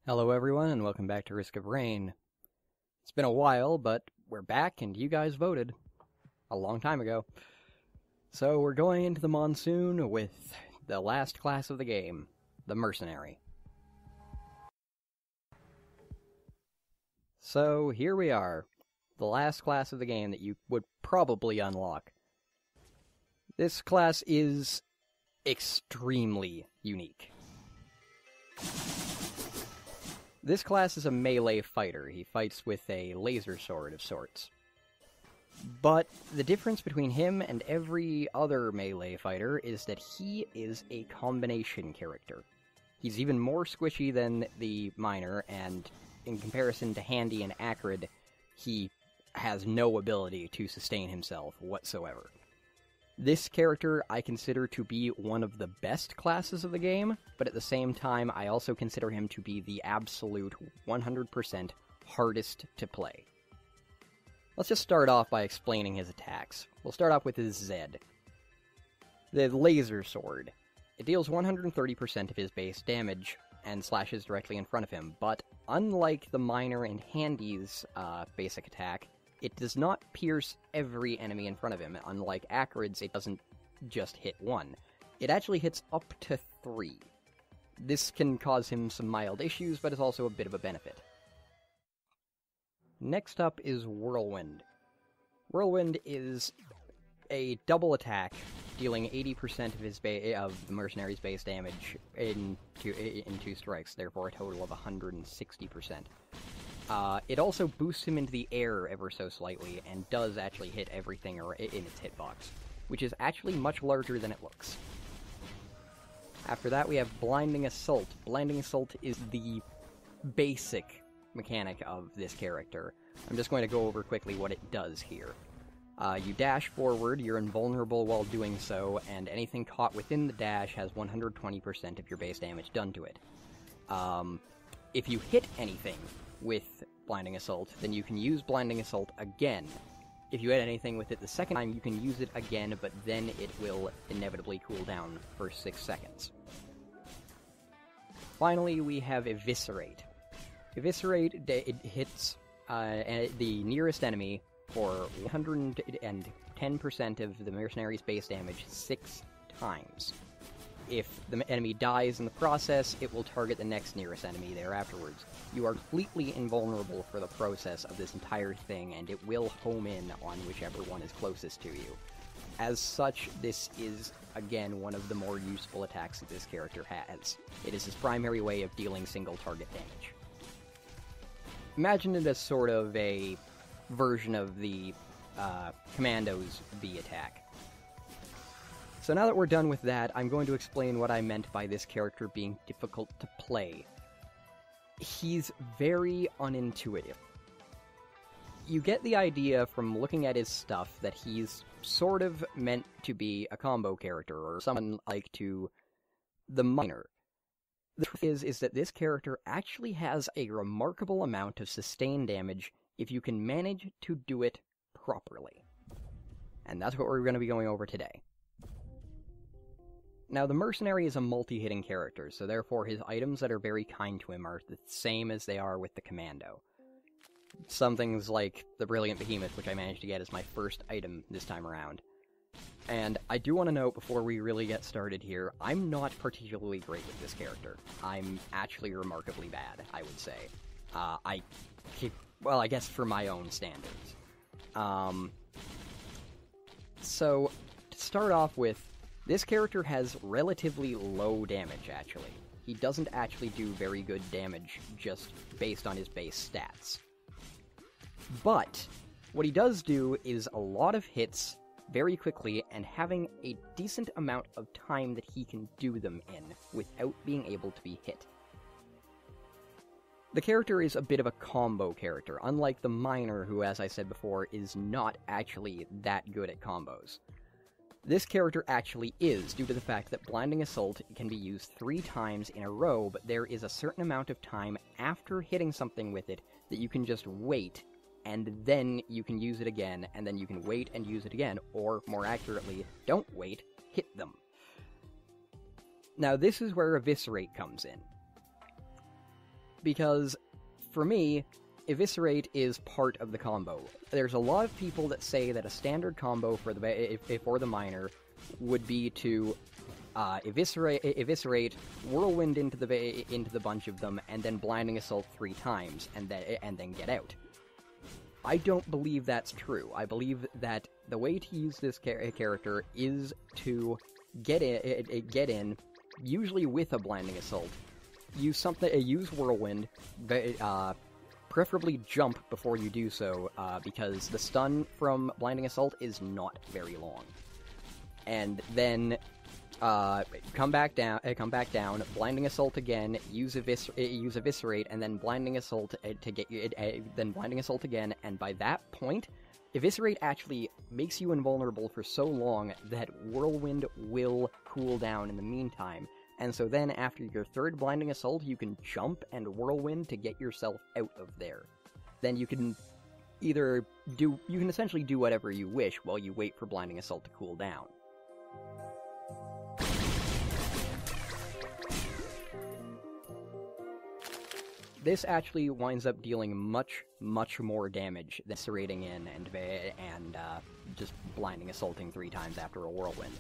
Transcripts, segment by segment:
Hello everyone, and welcome back to Risk of Rain. It's been a while, but we're back, and you guys voted. A long time ago. So we're going into the monsoon with the last class of the game, the mercenary. So here we are, the last class of the game that you would probably unlock. This class is extremely unique. This class is a melee fighter. He fights with a laser sword of sorts. But the difference between him and every other melee fighter is that he is a combination character. He's even more squishy than the miner, and in comparison to Handy and Acrid, he has no ability to sustain himself whatsoever. This character I consider to be one of the best classes of the game, but at the same time I also consider him to be the absolute 100% hardest to play. Let's just start off by explaining his attacks. We'll start off with his Zed. The laser sword. It deals 130% of his base damage and slashes directly in front of him, but unlike the Miner and Handy's basic attack, it does not pierce every enemy in front of him. Unlike Acrid's, it doesn't just hit one. It actually hits up to 3. This can cause him some mild issues, but is also a bit of a benefit. Next up is Whirlwind. Whirlwind is a double attack, dealing 80% of the mercenary's base damage in two strikes, therefore a total of 160%. It also boosts him into the air ever so slightly, and does actually hit everything in its hitbox, which is actually much larger than it looks. After that we have Blinding Assault. Blinding Assault is the basic mechanic of this character. I'm just going to go over quickly what it does here. You dash forward, you're invulnerable while doing so, and anything caught within the dash has 120% of your base damage done to it. If you hit anything with Blinding Assault, then you can use Blinding Assault again. If you hit anything with it the second time, you can use it again, but then it will inevitably cool down for 6 seconds. Finally, we have Eviscerate. Eviscerate, it hits the nearest enemy for 110% of the mercenary's base damage 6 times. If the enemy dies in the process, it will target the next nearest enemy there afterwards. You are completely invulnerable for the process of this entire thing, and it will home in on whichever one is closest to you. As such, this is, again, one of the more useful attacks that this character has. It is his primary way of dealing single target damage. Imagine it as sort of a version of the Commando's V attack. So now that we're done with that, I'm going to explain what I meant by this character being difficult to play. He's very unintuitive. You get the idea from looking at his stuff that he's sort of meant to be a combo character, or someone like to the Miner. The truth is that this character actually has a remarkable amount of sustained damage if you can manage to do it properly. And that's what we're going to be going over today. Now, the mercenary is a multi-hitting character, so therefore his items that are very kind to him are the same as they are with the commando. Some things like the Brilliant Behemoth, which I managed to get as my first item this time around. And I do want to note, before we really get started here, I'm not particularly great with this character. I'm actually remarkably bad, I would say. I guess for my own standards. So, to start off with, this character has relatively low damage, actually. He doesn't actually do very good damage just based on his base stats. But what he does do is a lot of hits very quickly, and having a decent amount of time that he can do them in without being able to be hit. The character is a bit of a combo character, unlike the Miner, who, as I said before, is not actually that good at combos. This character actually is, due to the fact that Blinding Assault can be used 3 times in a row, but there is a certain amount of time after hitting something with it that you can just wait, and then you can use it again, and then you can wait and use it again, or, more accurately, don't wait, hit them. Now, this is where Eviscerate comes in. because, for me, Eviscerate is part of the combo. There's a lot of people that say that a standard combo for the Miner would be to eviscerate, whirlwind into the bunch of them, and then blinding assault 3 times, and then get out. I don't believe that's true. I believe that the way to use this character is to get in, usually with a blinding assault. Use whirlwind, preferably jump before you do so, because the stun from blinding assault is not very long. And then come back down, blinding assault again, use eviscerate, and then blinding assault to get you, then blinding assault again, and by that point, eviscerate actually makes you invulnerable for so long that whirlwind will cool down in the meantime. And so then, after your 3rd blinding assault, you can jump and whirlwind to get yourself out of there. Then you can essentially do whatever you wish while you wait for blinding assault to cool down. This actually winds up dealing much, much more damage than serrating in and just blinding assaulting 3 times after a whirlwind.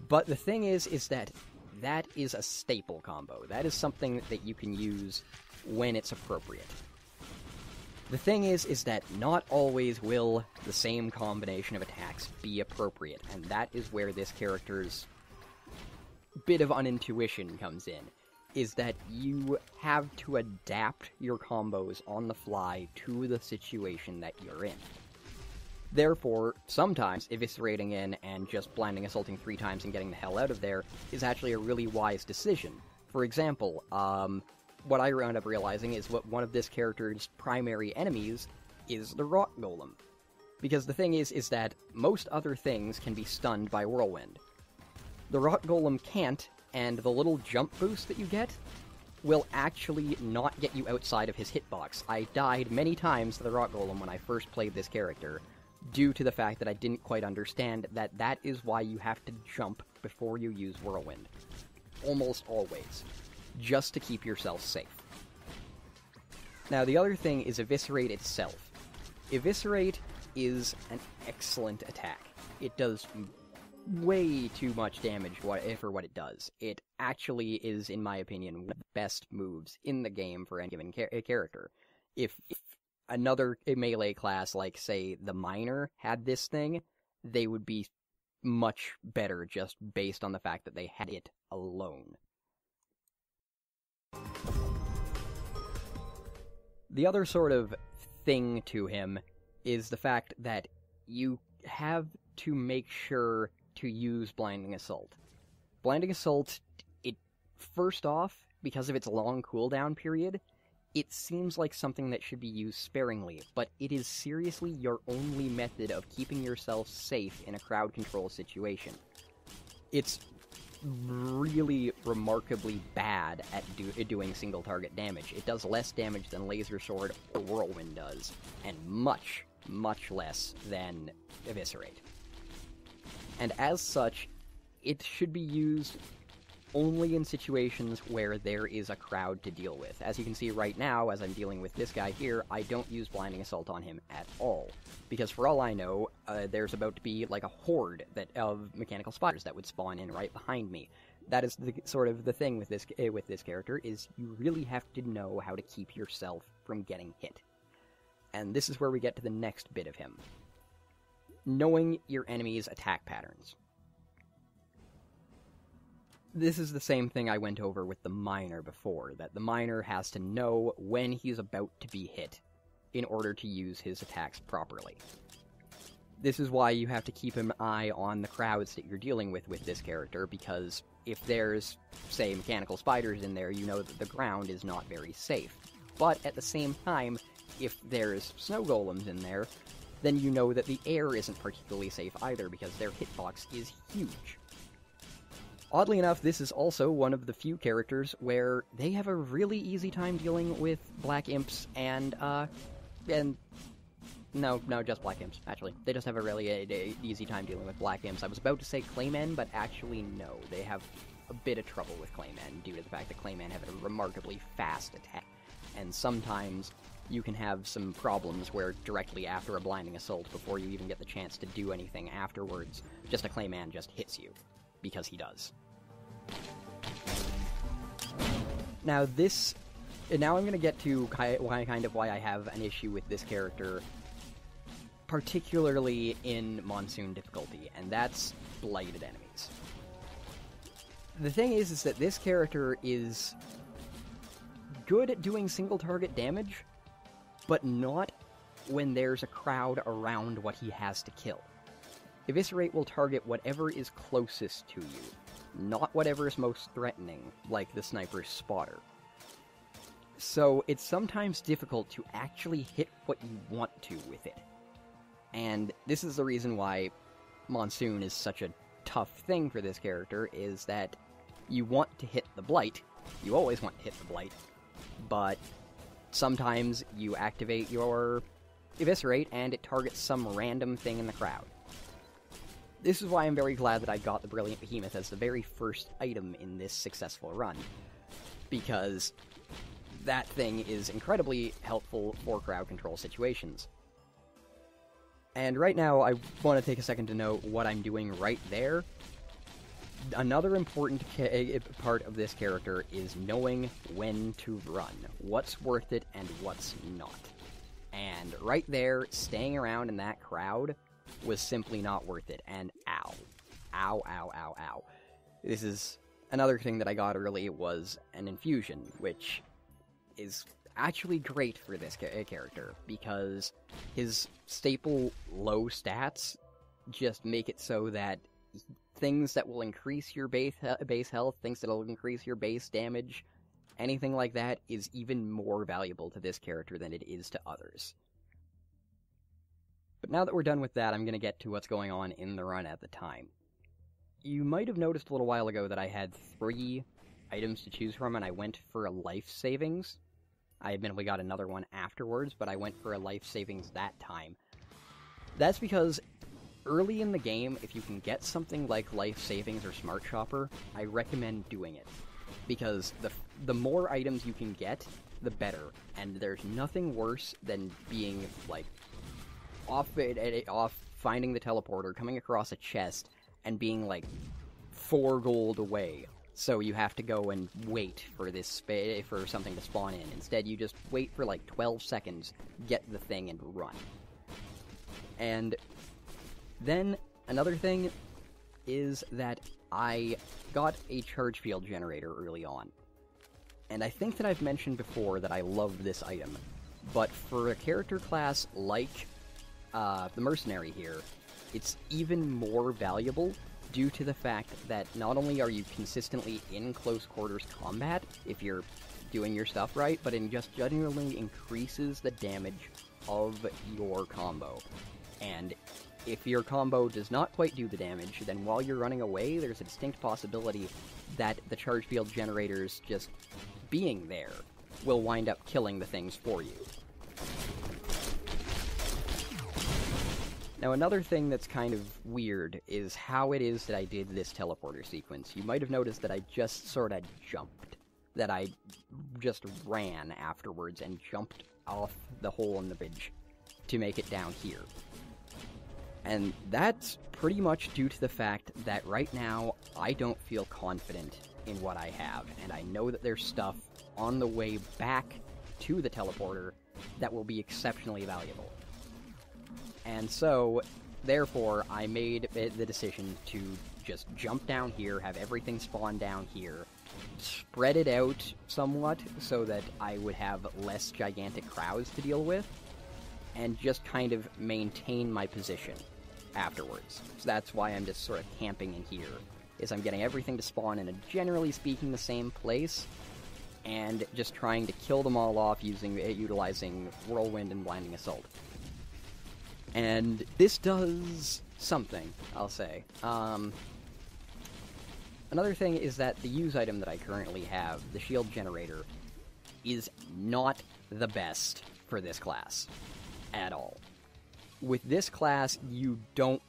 But the thing is that is a staple combo. That is something that you can use when it's appropriate. The thing is that not always will the same combination of attacks be appropriate, and that is where this character's bit of unintuition comes in, is that you have to adapt your combos on the fly to the situation that you're in. Therefore, sometimes eviscerating in and just blinding assaulting 3 times and getting the hell out of there is actually a really wise decision. For example, what I wound up realizing is one of this character's primary enemies is the Rock Golem. Because the thing is that most other things can be stunned by Whirlwind. The Rock Golem can't, and the little jump boost that you get will actually not get you outside of his hitbox. I died many times to the Rock Golem when I first played this character, due to the fact that I didn't quite understand that is why you have to jump before you use Whirlwind. Almost always. Just to keep yourself safe. Now, the other thing is Eviscerate itself. Eviscerate is an excellent attack. It does way too much damage for what it does. It actually is, in my opinion, one of the best moves in the game for any given character. If another melee class, like, say, the Miner, had this thing, they would be much better just based on the fact that they had it alone. The other sort of thing to him is the fact that you have to make sure to use Blinding Assault. Blinding Assault, first off, because of its long cooldown period, it seems like something that should be used sparingly, but it is seriously your only method of keeping yourself safe in a crowd control situation. It's really remarkably bad at doing single target damage. It does less damage than Laser Sword or Whirlwind does, and much, much less than Eviscerate. And as such, it should be used only in situations where there is a crowd to deal with. As you can see right now, as I'm dealing with this guy here, I don't use Blinding Assault on him at all. Because for all I know, there's about to be like a horde of mechanical spiders that would spawn in right behind me. That is the thing with this character, is you really have to know how to keep yourself from getting hit. And this is where we get to the next bit of him. Knowing your enemy's attack patterns. This is the same thing I went over with the Miner before, that the Miner has to know when he's about to be hit in order to use his attacks properly. This is why you have to keep an eye on the crowds that you're dealing with this character, because if there's, say, mechanical spiders in there, you know that the ground is not very safe. But at the same time, if there's snow golems in there, then you know that the air isn't particularly safe either, because their hitbox is huge. Oddly enough, this is also one of the few characters where they have a really easy time dealing with Black Imps and no, just Black Imps, actually. They just have a really easy time dealing with Black Imps. I was about to say Claymen, but actually no. They have a bit of trouble with Claymen due to the fact that Claymen have a remarkably fast attack. and sometimes you can have some problems where directly after a blinding assault, before you even get the chance to do anything afterwards, just a Clayman just hits you, because he does. Now I'm going to get to kind of why I have an issue with this character, particularly in Monsoon difficulty, and that's Blighted enemies. The thing is that this character is good at doing single-target damage, but not when there's a crowd around what he has to kill. Eviscerate will target whatever is closest to you, not whatever is most threatening, like the sniper's spotter. So it's sometimes difficult to actually hit what you want to with it. And this is the reason why Monsoon is such a tough thing for this character, is that you want to hit the Blight, you always want to hit the Blight, but sometimes you activate your Eviscerate and it targets some random thing in the crowd. This is why I'm very glad that I got the Brilliant Behemoth as the very first item in this successful run, because that thing is incredibly helpful for crowd control situations. And right now, I want to take a second to note what I'm doing right there. Another important part of this character is knowing when to run, what's worth it and what's not. And right there, staying around in that crowd was simply not worth it, and ow. Ow, ow, ow, ow. This is another thing that I got early, was an infusion, which is actually great for this character, because his staple low stats just make it so that things that will increase your base health, things that will increase your base damage, anything like that is even more valuable to this character than it is to others. But now that we're done with that, I'm going to get to what's going on in the run at the time. You might have noticed a little while ago that I had 3 items to choose from, and I went for a life savings. I admittedly got another one afterwards, but I went for a life savings that time. That's because early in the game, if you can get something like life savings or smart shopper, I recommend doing it. Because the more items you can get, the better. And there's nothing worse than being, like, off finding the teleporter, coming across a chest, and being, like, 4 gold away. So you have to go and wait for for something to spawn in. Instead, you just wait for, like, 12 seconds, get the thing, and run. And then, another thing is that I got a charge field generator early on. And I think that I've mentioned before that I love this item. But for a character class like the mercenary here, it's even more valuable due to the fact that not only are you consistently in close quarters combat, if you're doing your stuff right, but it just generally increases the damage of your combo. And if your combo does not quite do the damage, then while you're running away, there's a distinct possibility that the charge field generators just being there will wind up killing the things for you. Now, another thing that's kind of weird is how it is that I did this teleporter sequence. You might have noticed that I just sort of jumped. That I just ran afterwards and jumped off the hole in the bridge to make it down here. And that's pretty much due to the fact that right now, I don't feel confident in what I have, and I know that there's stuff on the way back to the teleporter that will be exceptionally valuable. And so, therefore, I made the decision to just jump down here, have everything spawn down here, spread it out somewhat so that I would have less gigantic crowds to deal with, and just kind of maintain my position afterwards. So that's why I'm just sort of camping in here, is I'm getting everything to spawn in a generally speaking the same place, and just trying to kill them all off utilizing Whirlwind and Blinding Assault. And this does something, I'll say. Another thing is that the use item that I currently have, the Shield Generator, is not the best for this class at all. With this class, you don't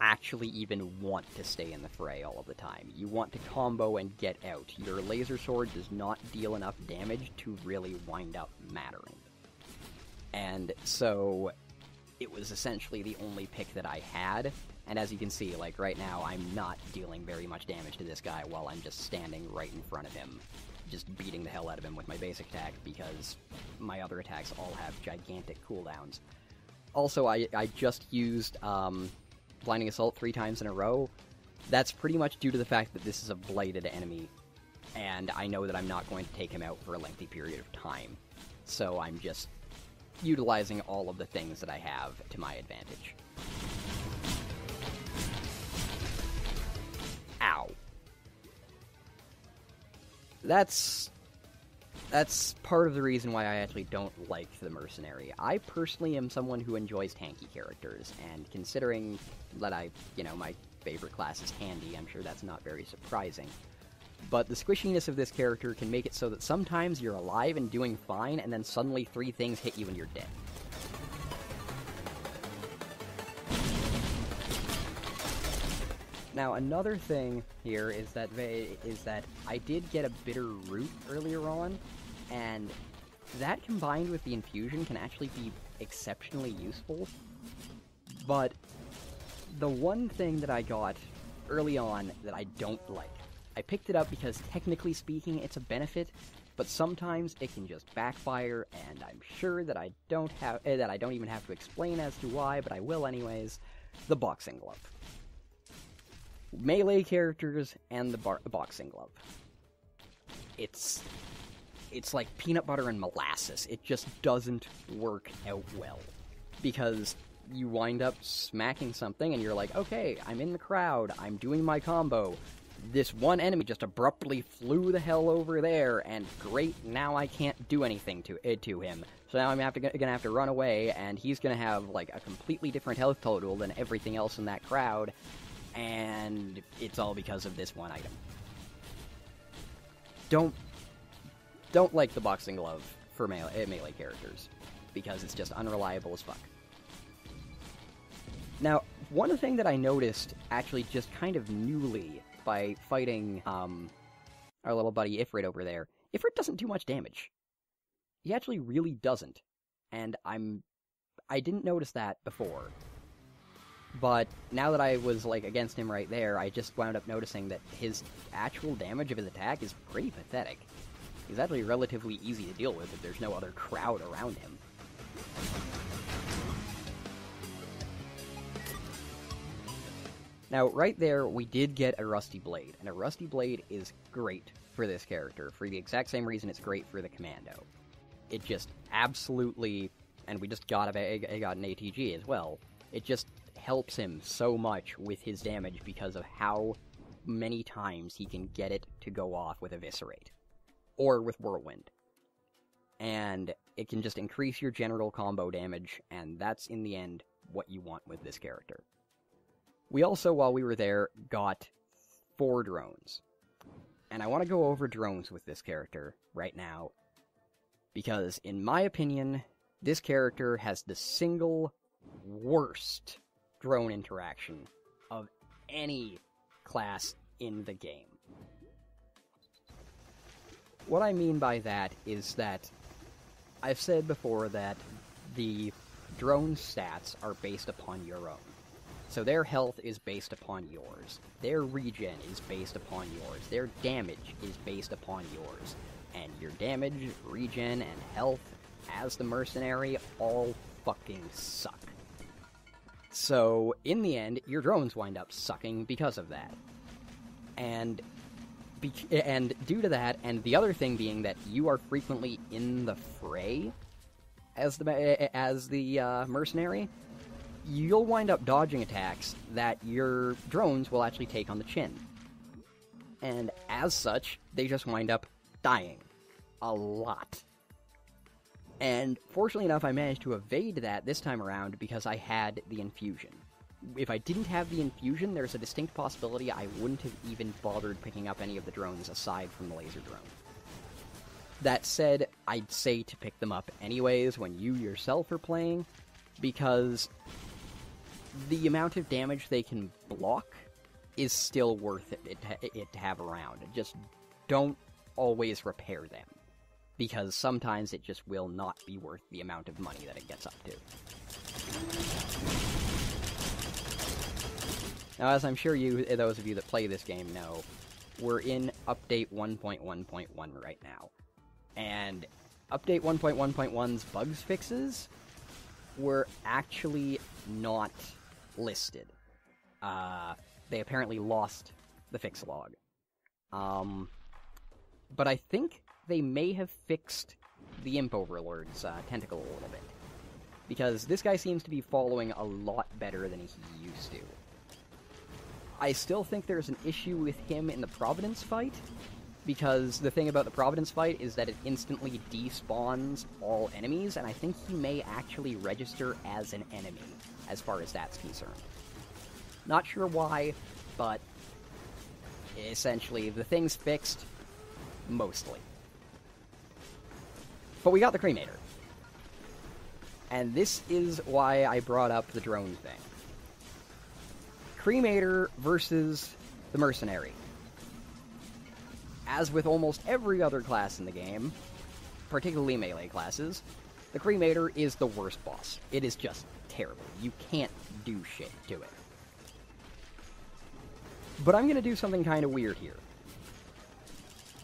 actually even want to stay in the fray all of the time. You want to combo and get out. Your laser sword does not deal enough damage to really wind up mattering. And so it was essentially the only pick that I had, and as you can see, like right now, I'm not dealing very much damage to this guy while I'm just standing right in front of him, just beating the hell out of him with my basic attack, because my other attacks all have gigantic cooldowns. Also, I just used Blinding Assault 3 times in a row. That's pretty much due to the fact that this is a Blighted enemy, and I know that I'm not going to take him out for a lengthy period of time. So I'm just utilizing all of the things that I have to my advantage. Ow. That's part of the reason why I actually don't like the mercenary. I personally am someone who enjoys tanky characters, and considering that my favorite class is handy, I'm sure that's not very surprising. But the squishiness of this character can make it so that sometimes you're alive and doing fine, and then suddenly 3 things hit you and you're dead. Now, another thing here is that I did get a bitter root earlier on, and that combined with the infusion can actually be exceptionally useful. But the one thing that I got early on that I don't like, I picked it up because technically speaking it's a benefit, but sometimes it can just backfire, and I'm sure that I don't even have to explain as to why, but I will anyways. The boxing glove. Melee characters and the boxing glove. It's like peanut butter and molasses. It just doesn't work out well. Because you wind up smacking something and you're like, okay, I'm in the crowd, I'm doing my combo. This one enemy just abruptly flew the hell over there, and great, now I can't do anything to him. So now I'm gonna have to run away, and he's gonna have like a completely different health total than everything else in that crowd. And it's all because of this one item. Don't like the boxing glove for melee characters, because it's just unreliable as fuck. Now, one thing that I noticed, actually just kind of newly, by fighting our little buddy Ifrit over there, Ifrit doesn't do much damage. He actually really doesn't. And I didn't notice that before. But now that I was like against him right there, I just wound up noticing that his actual damage of his attack is pretty pathetic. He's actually relatively easy to deal with if there's no other crowd around him. Now, right there, we did get a Rusty Blade, and a Rusty Blade is great for this character, for the exact same reason it's great for the Commando. It just absolutely, and we just got an ATG as well, it just helps him so much with his damage because of how many times he can get it to go off with Eviscerate, or with Whirlwind. And it can just increase your general combo damage, and that's, in the end, what you want with this character. We also, while we were there, got 4 drones. And I want to go over drones with this character right now, because, in my opinion, this character has the single worst drone interaction of any class in the game. What I mean by that is that I've said before that the drone stats are based upon your own. So their health is based upon yours. Their regen is based upon yours. Their damage is based upon yours. And your damage, regen, and health as the mercenary all fucking suck. So, in the end, your drones wind up sucking because of that. And due to that, and the other thing being that you are frequently in the fray as the mercenary, you'll wind up dodging attacks that your drones will actually take on the chin. And as such, they just wind up dying. A lot. And fortunately enough, I managed to evade that this time around because I had the infusion. If I didn't have the infusion, there's a distinct possibility I wouldn't have even bothered picking up any of the drones aside from the laser drone. That said, I'd say to pick them up anyways when you yourself are playing, because the amount of damage they can block is still worth it to have around. Just don't always repair them, because sometimes it just will not be worth the amount of money that it gets up to. Now, as I'm sure those of you that play this game know, we're in Update 1.1.1 right now. And Update 1.1.1's bugs fixes were actually not listed. They apparently lost the fix log. But I think they may have fixed the Imp Overlord's tentacle a little bit. Because this guy seems to be following a lot better than he used to. I still think there's an issue with him in the Providence fight, because the thing about the Providence fight is that it instantly despawns all enemies, and I think he may actually register as an enemy, as far as that's concerned. Not sure why, but essentially the thing's fixed, mostly. But we got the Cremator. And this is why I brought up the drone thing. Cremator versus the mercenary. As with almost every other class in the game, particularly melee classes, the Cremator is the worst boss. It is just terrible. You can't do shit to it. But I'm going to do something kind of weird here.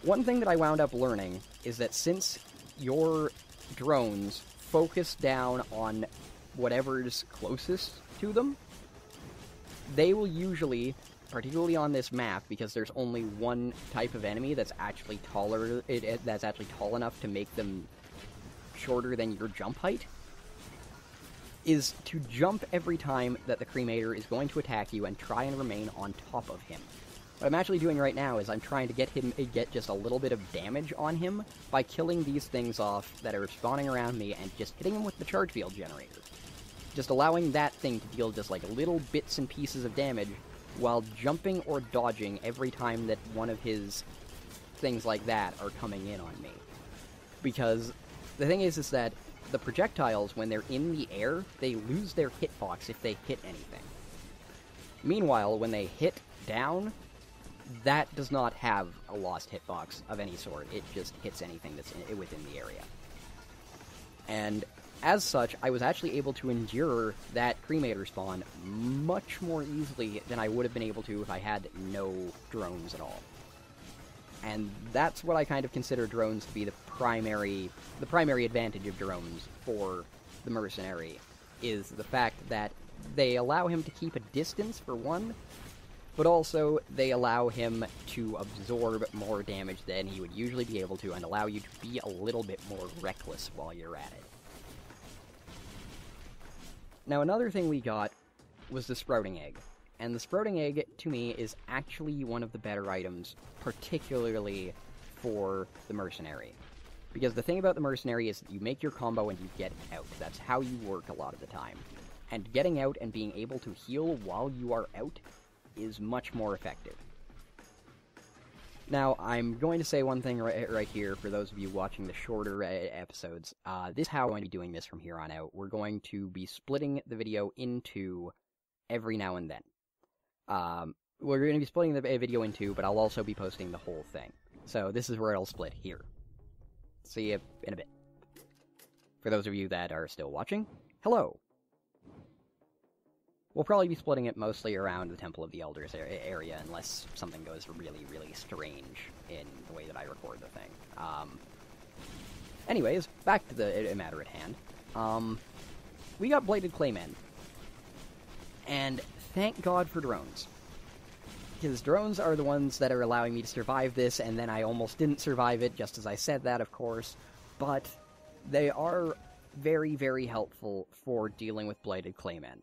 One thing that I wound up learning is that since your drones focus down on whatever's closest to them, they will usually, particularly on this map, because there's only one type of enemy that's actually that's actually tall enough to make them shorter than your jump height, is to jump every time that the Cremator is going to attack you and try and remain on top of him. What I'm actually doing right now is I'm trying to get just a little bit of damage on him by killing these things off that are spawning around me and just hitting him with the charge field generator. Just allowing that thing to deal just like little bits and pieces of damage while jumping or dodging every time that one of his things like that are coming in on me. Because the thing is that the projectiles, when they're in the air, they lose their hitbox if they hit anything. Meanwhile, when they hit down, that does not have a lost hitbox of any sort. It just hits anything that's within the area. And as such, I was actually able to endure that Cremator spawn much more easily than I would have been able to if I had no drones at all. And that's what I kind of consider drones to be the primary advantage of drones for the mercenary, is the fact that they allow him to keep a distance, for one, but also they allow him to absorb more damage than he would usually be able to, and allow you to be a little bit more reckless while you're at it. Now, another thing we got was the Sprouting Egg. And the Sprouting Egg, to me, is actually one of the better items, particularly for the Mercenary. Because the thing about the Mercenary is that you make your combo and you get out. That's how you work a lot of the time. And getting out and being able to heal while you are out is much more effective. Now, I'm going to say one thing right here for those of you watching the shorter episodes. This is how I'm going to be doing this from here on out. We're going to be splitting the video into every now and then. We're going to be splitting the video in two, but I'll also be posting the whole thing. So this is where it'll split here. See you in a bit. For those of you that are still watching, hello! We'll probably be splitting it mostly around the Temple of the Elders area, unless something goes really, really strange in the way that I record the thing. Anyways, back to the matter at hand. We got Blighted Claymen. And thank God for drones. Because drones are the ones that are allowing me to survive this, and then I almost didn't survive it, just as I said that, of course. But they are very, very helpful for dealing with Blighted Claymen.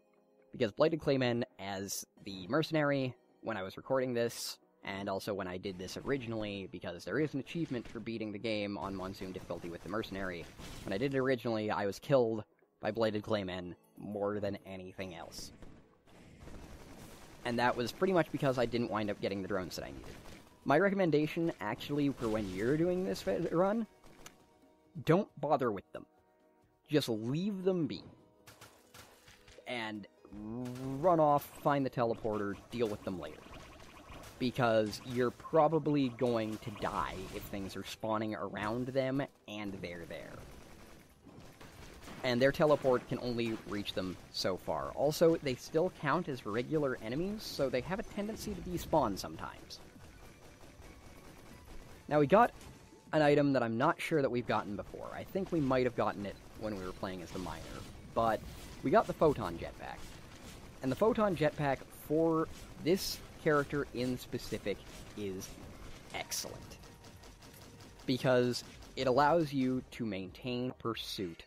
Because Blighted Claymen, as the mercenary, when I was recording this, and also when I did this originally, because there is an achievement for beating the game on monsoon difficulty with the mercenary, when I did it originally, I was killed by Blighted Claymen more than anything else. And that was pretty much because I didn't wind up getting the drones that I needed. My recommendation, actually, for when you're doing this run, don't bother with them. Just leave them be. And run off, find the teleporter, deal with them later. Because you're probably going to die if things are spawning around them and they're there. And their teleport can only reach them so far. Also, they still count as regular enemies, so they have a tendency to despawn sometimes. Now, we got an item that I'm not sure that we've gotten before. I think we might have gotten it when we were playing as the miner, but we got the Photon Jetpack. And the Photon Jetpack for this character in specific is excellent. Because it allows you to maintain pursuit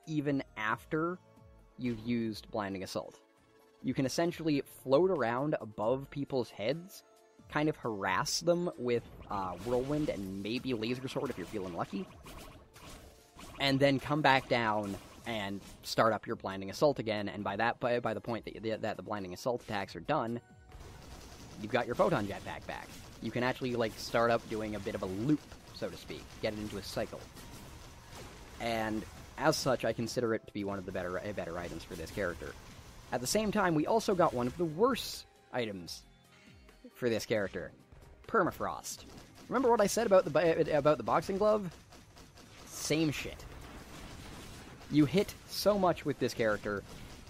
even after you've used Blinding Assault. You can essentially float around above people's heads, kind of harass them with Whirlwind and maybe Laser Sword if you're feeling lucky, and then come back down and start up your Blinding Assault again, and by the point that the Blinding Assault attacks are done, you've got your Photon Jetpack back. You can actually, like, start up doing a bit of a loop, so to speak, get it into a cycle. And as such, I consider it to be one of the better items for this character. At the same time, we also got one of the worst items for this character. Permafrost. Remember what I said about the boxing glove? Same shit. You hit so much with this character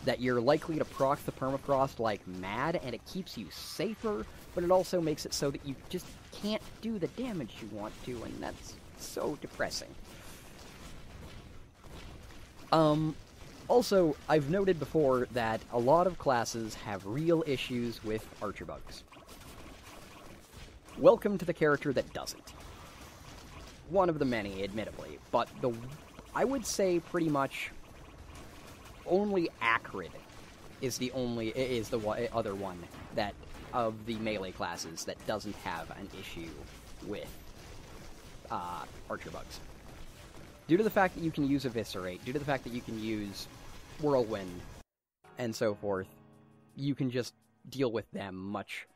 that you're likely to proc the permafrost like mad, and it keeps you safer, but it also makes it so that you just can't do the damage you want to, and that's so depressing. Also, I've noted before that a lot of classes have real issues with archer bugs. Welcome to the character that doesn't. One of the many, admittedly, but I would say pretty much only Acrid is the other one that of the melee classes that doesn't have an issue with archer bugs. Due to the fact that you can use Eviscerate, due to the fact that you can use Whirlwind, and so forth, you can just deal with them much.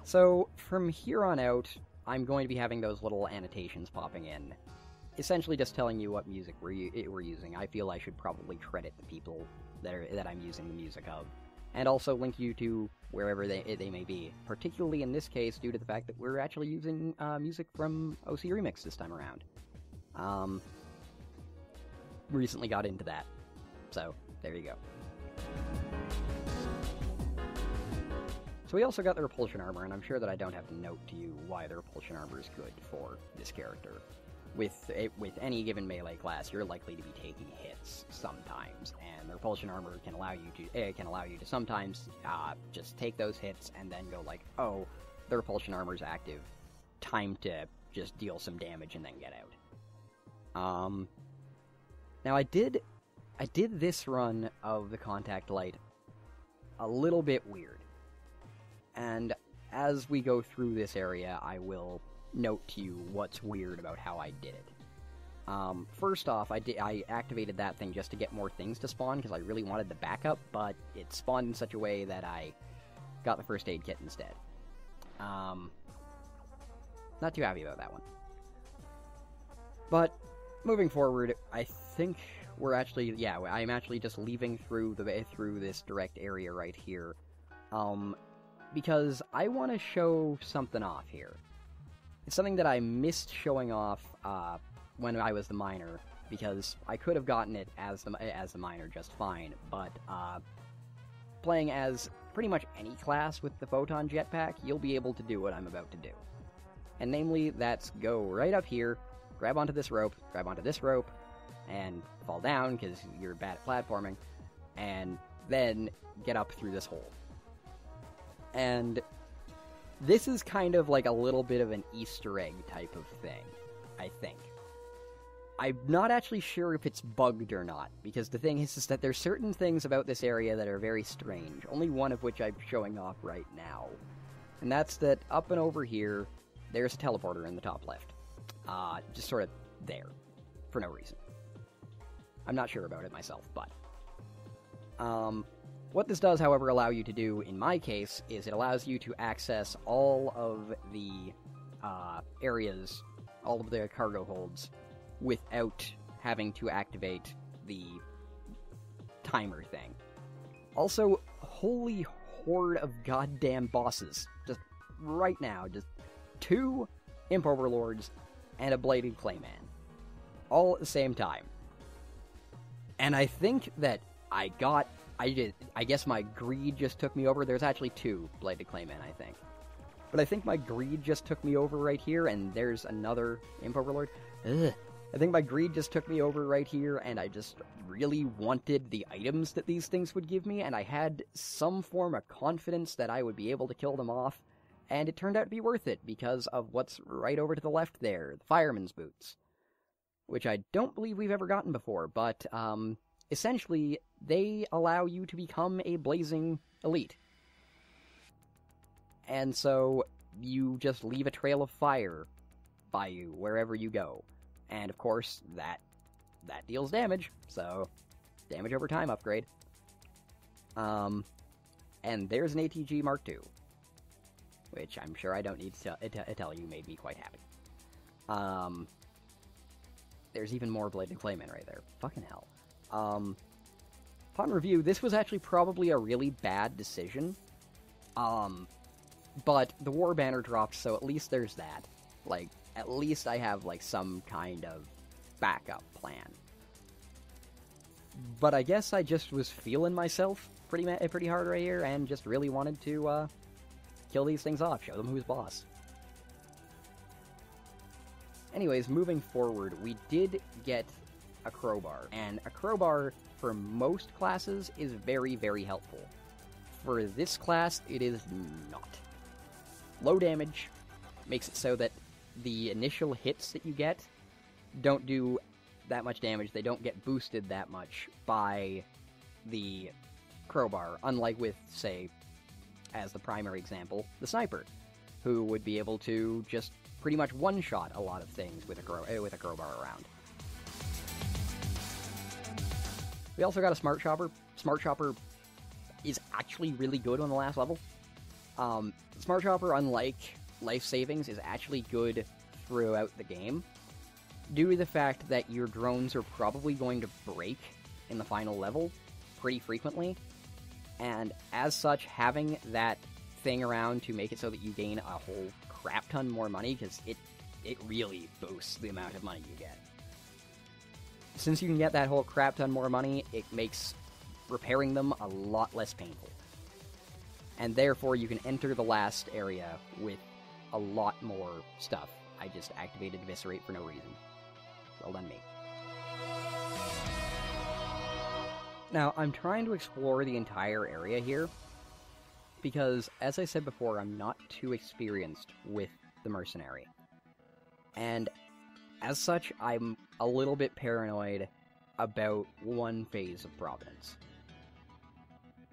So, from here on out, I'm going to be having those little annotations popping in, essentially just telling you what music we're using. I feel I should probably credit the people that I'm using the music of, and also link you to wherever they may be, particularly in this case due to the fact that we're actually using music from OC Remix this time around. Recently got into that, so there you go. So we also got the Repulsion Armor, and I'm sure that I don't have to note to you why the Repulsion Armor is good for this character. With any given melee class, you're likely to be taking hits sometimes, and the Repulsion Armor can allow you to sometimes just take those hits and then go like, oh, the Repulsion Armor is active, time to just deal some damage and then get out. Now I did this run of the Contact Light a little bit weird. And as we go through this area, I will note to you what's weird about how I did it. First off, I activated that thing just to get more things to spawn, because I really wanted the backup, but it spawned in such a way that I got the first aid kit instead. Not too happy about that one. But, moving forward, I think we're actually, I'm actually just leaving through this direct area right here. Because I want to show something off here. It's something that I missed showing off when I was the miner, because I could have gotten it as the miner just fine, but playing as pretty much any class with the Photon Jetpack, you'll be able to do what I'm about to do. And namely, that's go right up here, grab onto this rope, and fall down, because you're bad at platforming, and then get up through this hole. And this is kind of like a little bit of an Easter egg type of thing, I think. I'm not actually sure if it's bugged or not, because the thing is that there's certain things about this area that are very strange, only one of which I'm showing off right now. And that's that up and over here, there's a teleporter in the top left. Just sort of there, for no reason. I'm not sure about it myself, but... What this does, however, allow you to do, in my case, is it allows you to access all of the areas, all of the cargo holds, without having to activate the timer thing. Also, holy horde of goddamn bosses. Just right now, just 2 Imp Overlords and a Blighted Clayman. All at the same time. And I think that I guess my greed just took me over. There's actually 2 Blighted Claymen, I think. But I think my greed just took me over right here, and there's another Imp Overlord. Ugh. I think my greed just took me over right here, and I just really wanted the items that these things would give me, and I had some form of confidence that I would be able to kill them off, and it turned out to be worth it because of what's right over to the left there, the Fireman's Boots. Which I don't believe we've ever gotten before, but, essentially, they allow you to become a blazing elite. And so, you just leave a trail of fire by you wherever you go. And of course, that deals damage, so damage over time upgrade. And there's an ATG Mark II, which I'm sure I don't need to tell you made me quite happy. There's even more Blighted Clayman right there. Fucking hell. Upon review, this was actually probably a really bad decision. But the war banner dropped, so at least there's that. Like, at least I have, like, some kind of backup plan. But I guess I just was feeling myself pretty hard right here, and just really wanted to, kill these things off, show them who's boss. Anyways, moving forward, we did get a crowbar, and a crowbar for most classes is very, very helpful. For this class, it is not. Low damage makes it so that the initial hits that you get don't do that much damage. They don't get boosted that much by the crowbar, unlike with, say, as the primary example, the sniper, who would be able to just pretty much one-shot a lot of things with a crowbar around. We also got a Smart Chopper. Smart Chopper is actually really good on the last level. Smart Chopper, unlike Life Savings, is actually good throughout the game, due to the fact that your drones are probably going to break in the final level pretty frequently, and as such, having that thing around to make it so that you gain a whole crap ton more money, because it really boosts the amount of money you get. Since you can get that whole crap ton more money, it makes repairing them a lot less painful. And therefore, you can enter the last area with a lot more stuff. I just activated Eviscerate for no reason. Well done me. Now, I'm trying to explore the entire area here, because, as I said before, I'm not too experienced with the mercenary. And, as such, I'm a little bit paranoid about one phase of Providence.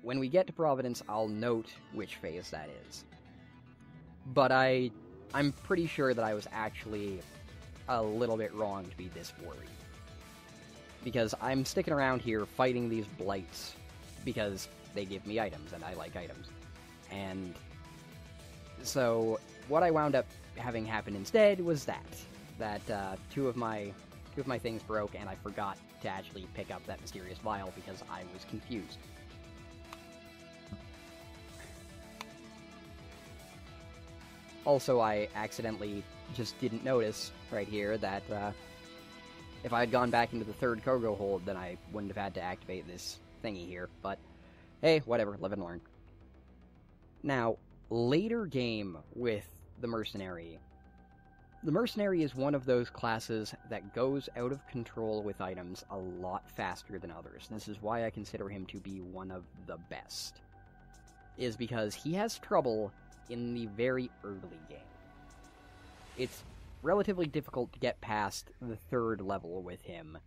When we get to Providence, I'll note which phase that is. But I'm pretty sure that I was actually a little bit wrong to be this worried. Because I'm sticking around here fighting these blights because they give me items, and I like items. And so what I wound up having happen instead was that two of my things broke, and I forgot to actually pick up that mysterious vial because I was confused. Also, I accidentally just didn't notice right here that if I had gone back into the third cargo hold, then I wouldn't have had to activate this thingy here. But hey, whatever, live and learn. Now, later game with the mercenary. The mercenary is one of those classes that goes out of control with items a lot faster than others. This is why I consider him to be one of the best. Is because he has trouble in the very early game. It's relatively difficult to get past the third level with him,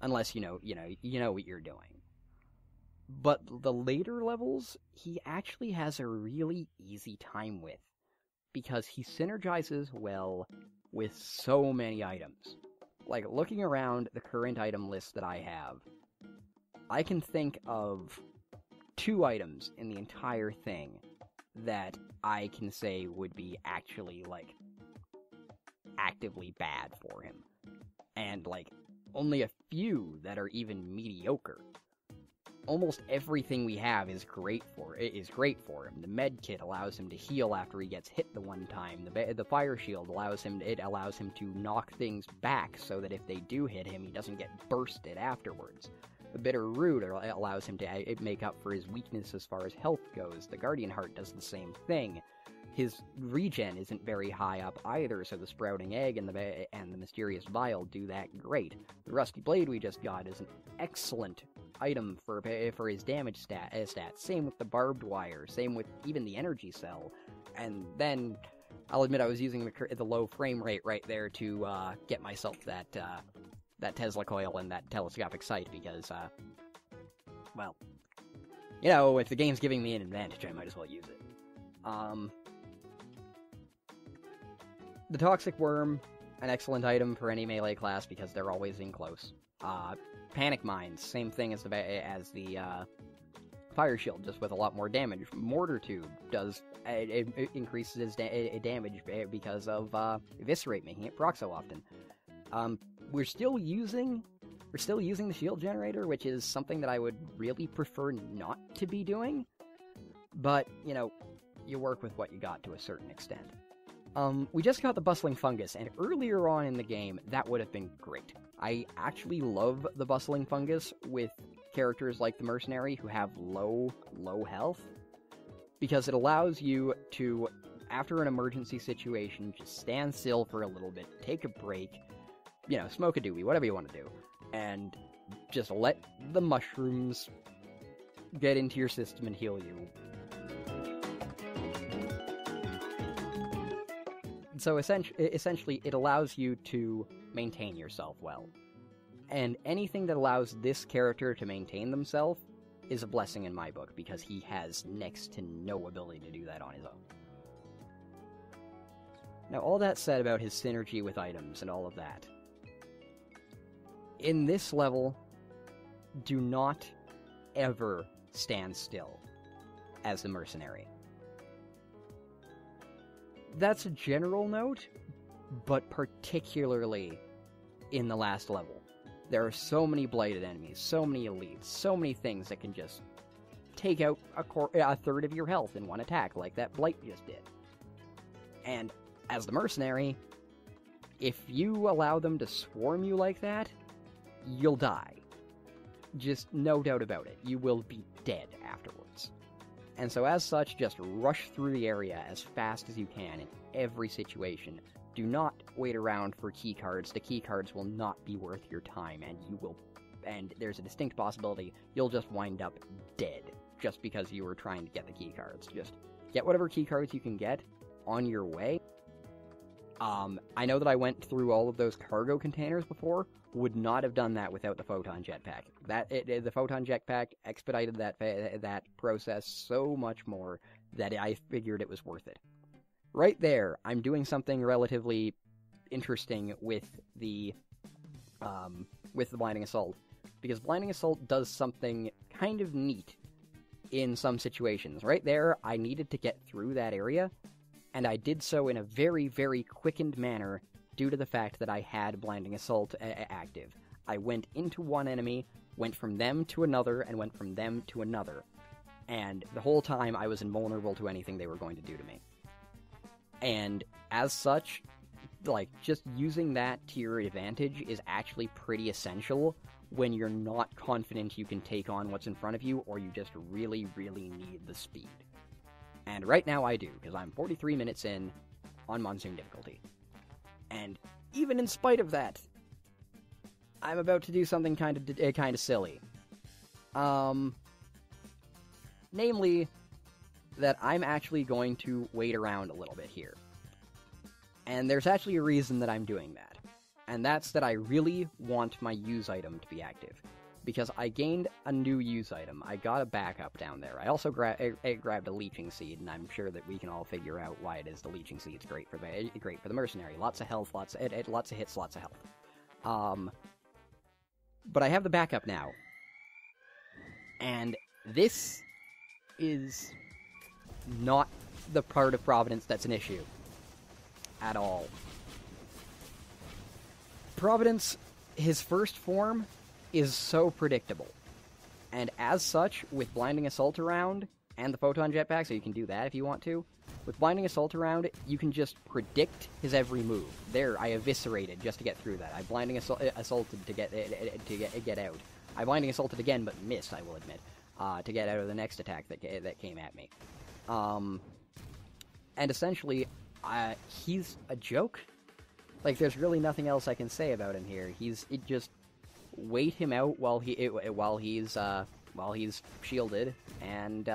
unless you know what you're doing. But the later levels, he actually has a really easy time with, because he synergizes well with so many items. Like, looking around the current item list that I have, I can think of 2 items in the entire thing that I can say would be actually, like, actively bad for him. And, like, only a few that are even mediocre. almost everything we have is great for him. The med kit allows him to heal after he gets hit the one time. The fire shield allows him to knock things back so that if they do hit him, he doesn't get bursted afterwards. The bitter root allows him to make up for his weakness as far as health goes. The guardian heart does the same thing. His regen isn't very high up either, so the sprouting egg and the mysterious vial do that great. The rusty blade we just got is an excellent item for his damage stats. Same with the barbed wire. Same with even the energy cell. And then I'll admit I was using the low frame rate right there to get myself that Tesla coil and that telescopic sight because, well, you know, if the game's giving me an advantage, I might as well use it. The Toxic Worm, an excellent item for any melee class because they're always in close. Panic Mines, same thing as the Fire Shield, just with a lot more damage. Mortar Tube does it increases its damage because of Eviscerate, making it proc so often. We're still using the shield generator, which is something that I would really prefer not to be doing. But, you know, you work with what you got to a certain extent. We just got the Bustling Fungus, and earlier on in the game, that would have been great. I actually love the Bustling Fungus with characters like the Mercenary who have low health, because it allows you to, after an emergency situation, just stand still for a little bit, take a break, you know, smoke a doobie, whatever you want to do, and just let the mushrooms get into your system and heal you. So essentially, it allows you to maintain yourself well. And anything that allows this character to maintain themselves is a blessing in my book, because he has next to no ability to do that on his own. Now, all that said about his synergy with items and all of that, in this level, do not ever stand still as the Mercenary. That's a general note, but particularly in the last level. There are so many Blighted enemies, so many elites, so many things that can just take out a third of your health in one attack, like that Blight just did. And as the Mercenary, if you allow them to swarm you like that, you'll die. Just no doubt about it. You will be dead afterwards. And so as such, just rush through the area as fast as you can in every situation. Do not wait around for keycards. The keycards will not be worth your time, and there's a distinct possibility you'll just wind up dead just because you were trying to get the keycards. Just get whatever keycards you can get on your way. I know that I went through all of those cargo containers before. Would not have done that without the Photon Jetpack. The Photon Jetpack expedited that process so much more that I figured it was worth it. Right there, I'm doing something relatively interesting with the Blinding Assault, because Blinding Assault does something kind of neat in some situations. Right there, I needed to get through that area, and I did so in a very, very quickened manner due to the fact that I had Blinding Assault active. I went into one enemy, went from them to another, and went from them to another. And the whole time I was invulnerable to anything they were going to do to me. And as such, like, just using that to your advantage is actually pretty essential when you're not confident you can take on what's in front of you, or you just really, really need the speed. And right now I do, because I'm 43 minutes in on Monsoon difficulty. And even in spite of that, I'm about to do something kind of silly. Namely, that I'm actually going to wait around a little bit here. And there's actually a reason that I'm doing that. And that's that I really want my use item to be active. Because I gained a new use item. I got a backup down there. I also grabbed a Leeching Seed, and I'm sure that we can all figure out why it is the Leeching Seed's great for the Mercenary. Lots of health, lots of hits, lots of health. But I have the backup now. And this is not the part of Providence that's an issue. At all. Providence, his first form, is so predictable. And as such, with Blinding Assault around, and the Photon Jetpack, so you can do that if you want to, with Blinding Assault around, you can just predict his every move. There, I eviscerated just to get through that. I Blinding Assaulted to get out. I Blinding Assaulted again, but missed, I will admit, to get out of the next attack that came at me. And essentially, he's a joke. Like, there's really nothing else I can say about him here. Just wait him out while he's shielded, and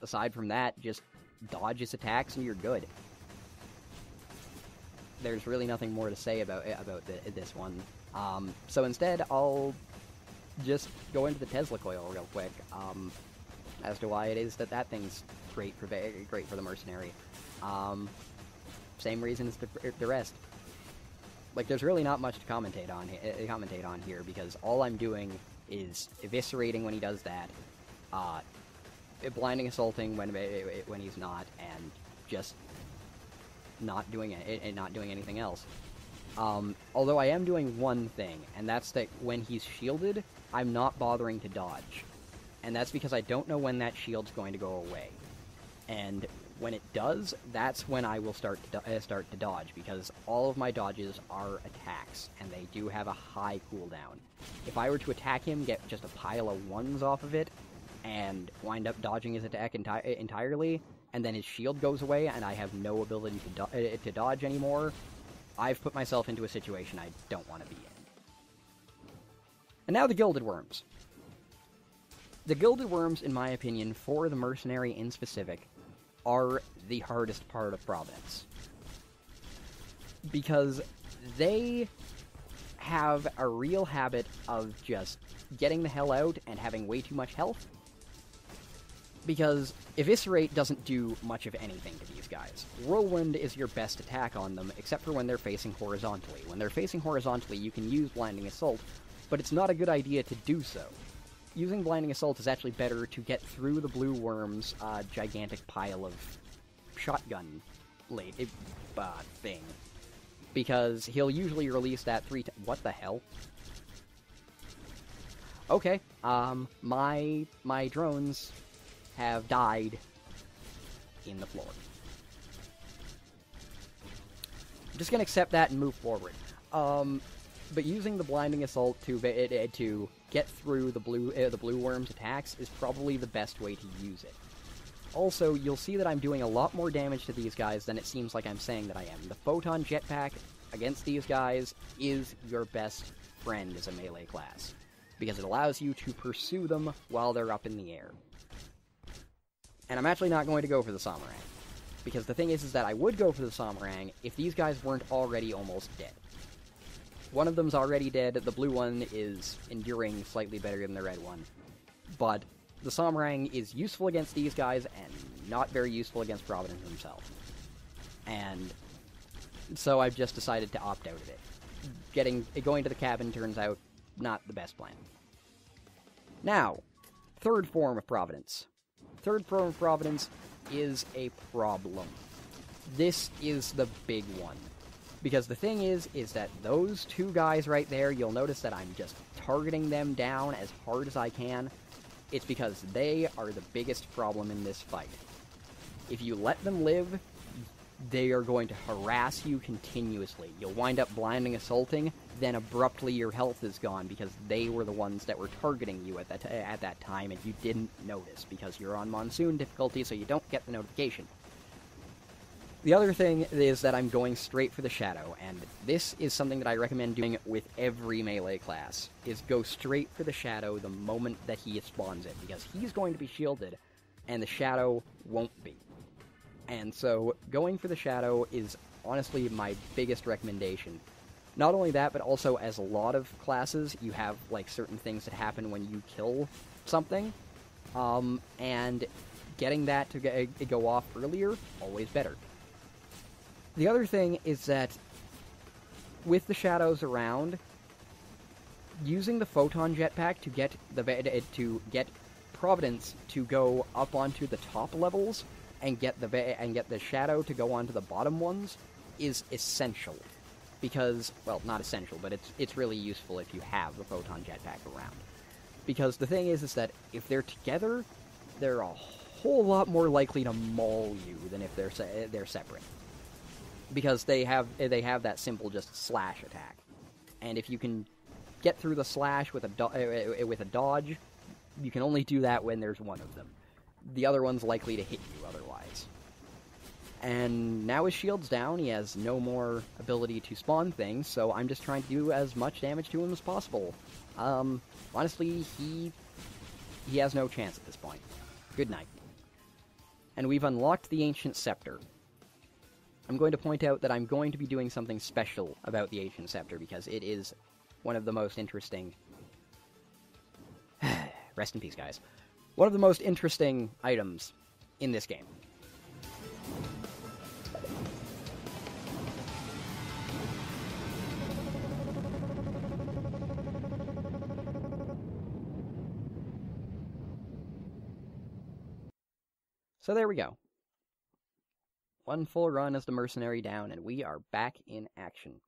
aside from that, just dodge his attacks and you're good. There's really nothing more to say about this one. So instead, I'll just go into the Tesla coil real quick, as to why it is that thing's great for the mercenary. Same reason as the rest. Like, there's really not much to commentate on here, because all I'm doing is eviscerating when he does that, blinding assaulting when he's not, and just not doing anything else. Although I am doing one thing, and that's that when he's shielded, I'm not bothering to dodge. And that's because I don't know when that shield's going to go away. And when it does, that's when I will start to dodge, because all of my dodges are attacks, and they do have a high cooldown. If I were to attack him, get just a pile of ones off of it, and wind up dodging his attack entirely, and then his shield goes away, and I have no ability to dodge anymore, I've put myself into a situation I don't want to be in. And now the Gilded Worms. The Gilded Worms, in my opinion, for the mercenary in specific, are the hardest part of Providence. Because they have a real habit of just getting the hell out and having way too much health. Because Eviscerate doesn't do much of anything to these guys. Whirlwind is your best attack on them, except for when they're facing horizontally. When they're facing horizontally, you can use Blinding Assault, but it's not a good idea to do so. Using Blinding Assault is actually better to get through the blue worm's gigantic pile of shotgun thing. Because he'll usually release that what the hell? Okay, my drones have died in the floor. I'm just gonna accept that and move forward. But using the Blinding Assault to get through the blue worm's attacks is probably the best way to use it. Also, you'll see that I'm doing a lot more damage to these guys than it seems like I'm saying that I am. The Photon Jetpack against these guys is your best friend as a melee class, because it allows you to pursue them while they're up in the air. And I'm actually not going to go for the Samarang, because the thing is that I would go for the Samarang if these guys weren't already almost dead. One of them's already dead, the blue one is enduring slightly better than the red one. But the Samarang is useful against these guys, and not very useful against Providence himself. And so I've just decided to opt out of it. Going to the cabin turns out not the best plan. Now, third form of Providence. Third form of Providence is a problem. This is the big one. Because the thing is that those two guys right there, you'll notice that I'm just targeting them down as hard as I can. It's because they are the biggest problem in this fight. If you let them live, they are going to harass you continuously. You'll wind up blinding assaulting, then abruptly your health is gone because they were the ones that were targeting you at that time, and you didn't notice because you're on monsoon difficulty, so you don't get the notification. The other thing is that I'm going straight for the Shadow, and this is something that I recommend doing with every melee class, is go straight for the Shadow the moment that he spawns it, because he's going to be shielded, and the Shadow won't be. And so, going for the Shadow is honestly my biggest recommendation. Not only that, but also as a lot of classes, you have like certain things that happen when you kill something, and getting that to go off earlier, always better. The other thing is that with the shadows around, using the Photon Jetpack to get Providence to go up onto the top levels and get the Shadow to go onto the bottom ones is essential. Because, well, not essential, but it's really useful if you have the Photon Jetpack around. Because the thing is that if they're together, they're a whole lot more likely to maul you than if they're separate. Because they have that simple just slash attack, and if you can get through the slash with a dodge, you can only do that when there's one of them. The other one's likely to hit you otherwise. And now his shield's down, he has no more ability to spawn things, so I'm just trying to do as much damage to him as possible. Honestly, he has no chance at this point. Good night. And we've unlocked the Ancient Scepter. I'm going to point out that I'm going to be doing something special about the Ancient Scepter, because it is one of the most interesting... Rest in peace, guys. One of the most interesting items in this game. So there we go. One full run as the mercenary down, and we are back in action.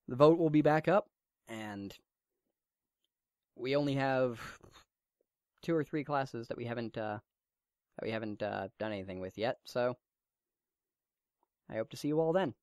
The vote will be back up, and we only have 2 or 3 classes that we haven't done anything with yet, so I hope to see you all then.